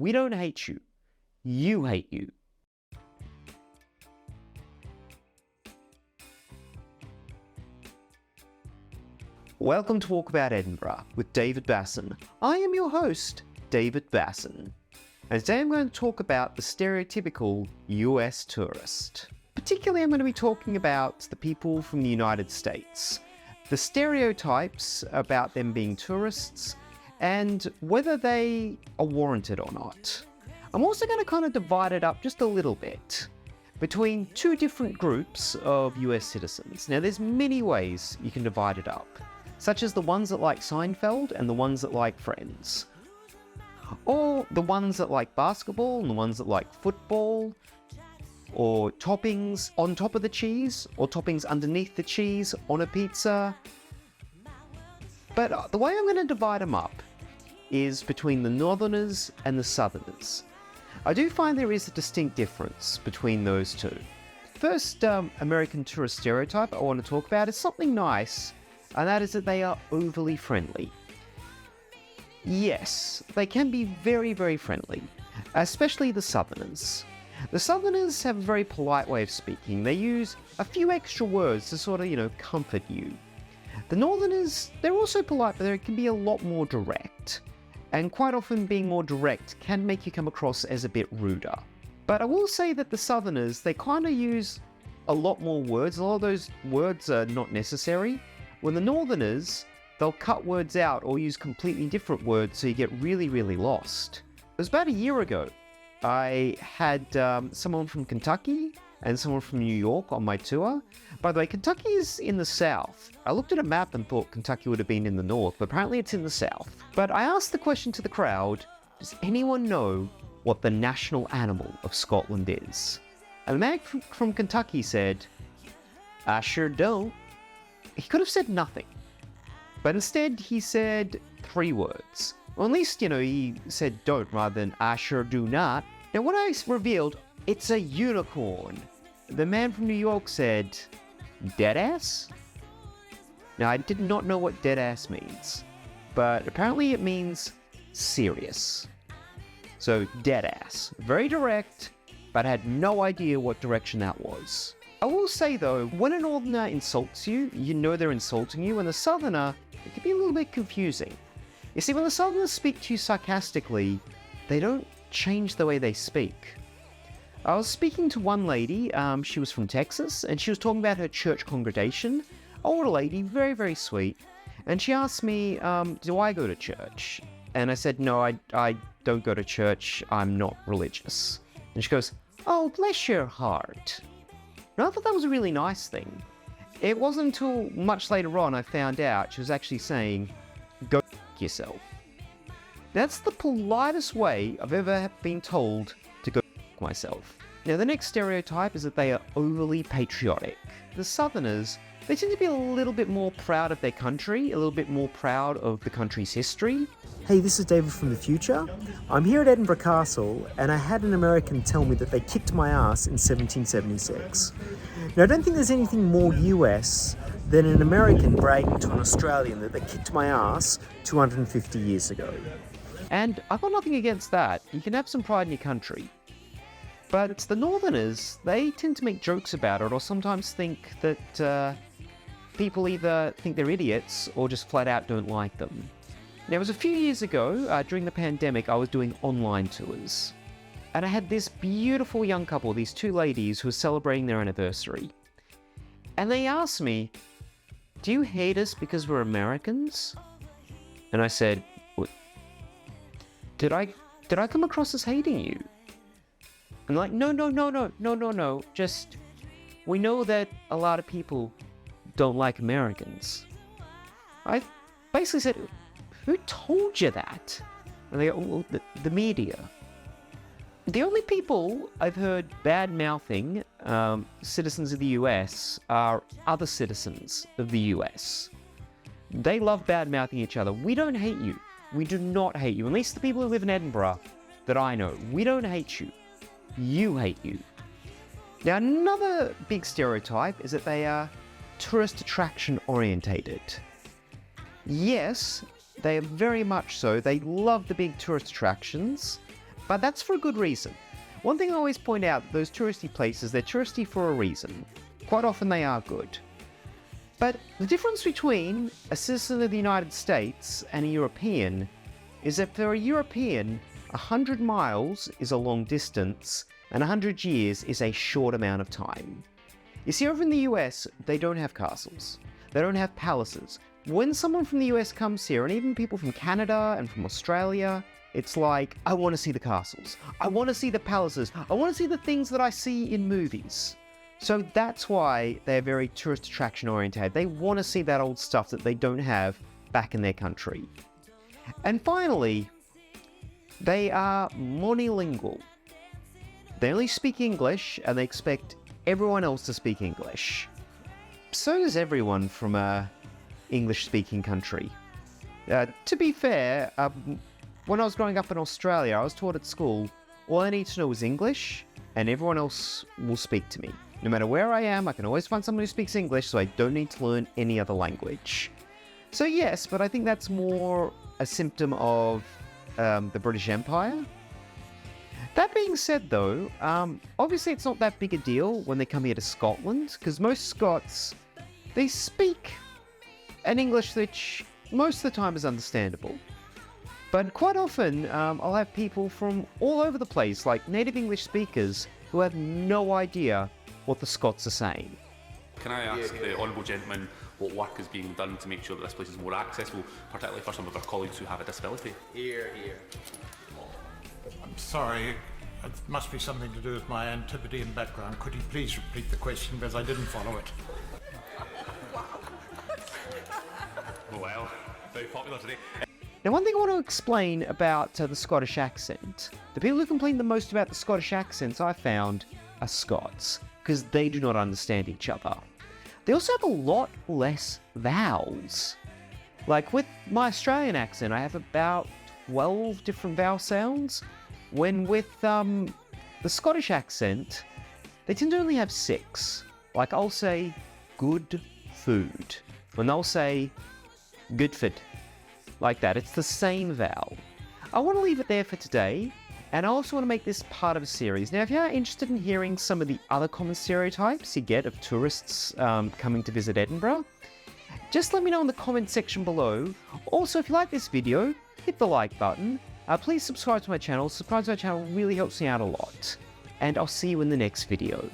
We don't hate you. You hate you. Welcome to Walk About Edinburgh with David Basson. I am your host, David Basson. And today I'm going to talk about the stereotypical US tourist. Particularly, I'm going to be talking about the people from the United States, the stereotypes about them being tourists, and whether they are warranted or not. I'm also going to kind of divide it up just a little bit between two different groups of US citizens. Now, there's many ways you can divide it up, such as the ones that like Seinfeld and the ones that like Friends. Or the ones that like basketball and the ones that like football, or toppings on top of the cheese, or toppings underneath the cheese on a pizza. But the way I'm going to divide them up is between the Northerners and the Southerners. I do find there is a distinct difference between those two. First American tourist stereotype I want to talk about is something nice, and that is that they are overly friendly. Yes, they can be very, very friendly, especially the Southerners. The Southerners have a very polite way of speaking. They use a few extra words to sort of, comfort you. The Northerners, they're also polite, but they can be a lot more direct. And quite often being more direct can make you come across as a bit ruder. But I will say that the Southerners, they kind of use a lot more words. A lot of those words are not necessary. When the Northerners, they'll cut words out or use completely different words, so you get really, really lost. It was about a year ago. I had someone from Kentucky and someone from New York on my tour. By the way, Kentucky is in the south. I looked at a map and thought Kentucky would have been in the north, but apparently it's in the south. But I asked the question to the crowd, does anyone know what the national animal of Scotland is? And the man from Kentucky said, I sure don't. He could have said nothing. But instead, he said 3 words. Or at least, he said don't rather than I sure do not. Now, when I revealed it's a unicorn, the man from New York said, deadass? Now, I did not know what deadass means, but apparently it means serious. So, deadass. Very direct, but I had no idea what direction that was. I will say though, when a Northerner insults you, you know they're insulting you, and a Southerner, it can be a little bit confusing. You see, when the Southerners speak to you sarcastically, they don't change the way they speak. I was speaking to one lady, she was from Texas, and she was talking about her church congregation. Older lady, very, very sweet. And she asked me, do I go to church? And I said, no, I don't go to church, I'm not religious. And she goes, oh, bless your heart. And I thought that was a really nice thing. It wasn't until much later on I found out she was actually saying, go yourself. That's the politest way I've ever been told to go myself. Now, the next stereotype is that they are overly patriotic. The Southerners, they tend to be a little bit more proud of their country, a little bit more proud of the country's history. Hey, this is David from the future. I'm here at Edinburgh Castle, and I had an American tell me that they kicked my ass in 1776. Now, I don't think there's anything more US than an American bragging to an Australian that they kicked my ass 250 years ago. And I've got nothing against that. You can have some pride in your country. But it's the Northerners, they tend to make jokes about it, or sometimes think that people either think they're idiots or just flat out don't like them. Now, it was a few years ago, during the pandemic, I was doing online tours. And I had this beautiful young couple, these 2 ladies who were celebrating their anniversary. And they asked me, do you hate us because we're Americans? And I said, did I come across as hating you? And like, no, just, we know that a lot of people don't like Americans. I basically said, who told you that? And they go, well, the media. The only people I've heard bad-mouthing citizens of the US are other citizens of the US. They love bad-mouthing each other. We don't hate you. We do not hate you. At least the people who live in Edinburgh that I know. We don't hate you. You hate you. Now, another big stereotype is that they are tourist attraction orientated. Yes, they are very much so. They love the big tourist attractions, But that's for a good reason. One thing I always point out, those touristy places, they're touristy for a reason. Quite often they are good. But the difference between a citizen of the United States and a European is that for a European, 100 miles is a long distance and 100 years is a short amount of time. You see, over in the US, they don't have castles. They don't have palaces. When someone from the US comes here, and even people from Canada and from Australia, it's like, I want to see the castles. I want to see the palaces. I want to see the things that I see in movies. So that's why they're very tourist attraction oriented. They want to see that old stuff that they don't have back in their country. And finally, they are monolingual. They only speak English and they expect everyone else to speak English. So does everyone from a English-speaking country. To be fair, when I was growing up in Australia, I was taught at school, all I need to know is English and everyone else will speak to me. No matter where I am, I can always find someone who speaks English, so I don't need to learn any other language. So yes, but I think that's more a symptom of the British Empire. That being said though, obviously it's not that big a deal when they come here to Scotland, because most Scots, they speak an English which most of the time is understandable. But quite often, I'll have people from all over the place, like native English speakers, who have no idea what the Scots are saying. Can I ask the Honourable Gentleman what work is being done to make sure that this place is more accessible, particularly for some of our colleagues who have a disability? Here, here. I'm sorry, it must be something to do with my antipathy and background. Could you please repeat the question, because I didn't follow it? Well, very popular today. Now, one thing I want to explain about the Scottish accent. The people who complain the most about the Scottish accents I found are Scots, because they do not understand each other. They also have a lot less vowels. Like with my Australian accent, I have about 12 different vowel sounds, when with the Scottish accent, they tend to only have 6. Like I'll say good food, when they'll say good food. Like that, it's the same vowel. I want to leave it there for today, and I also want to make this part of a series. Now, if you're interested in hearing some of the other common stereotypes you get of tourists coming to visit Edinburgh, just let me know in the comment section below. Also, if you like this video, hit the like button. Please subscribe to my channel. Subscribe to my channel really helps me out a lot. And I'll see you in the next video.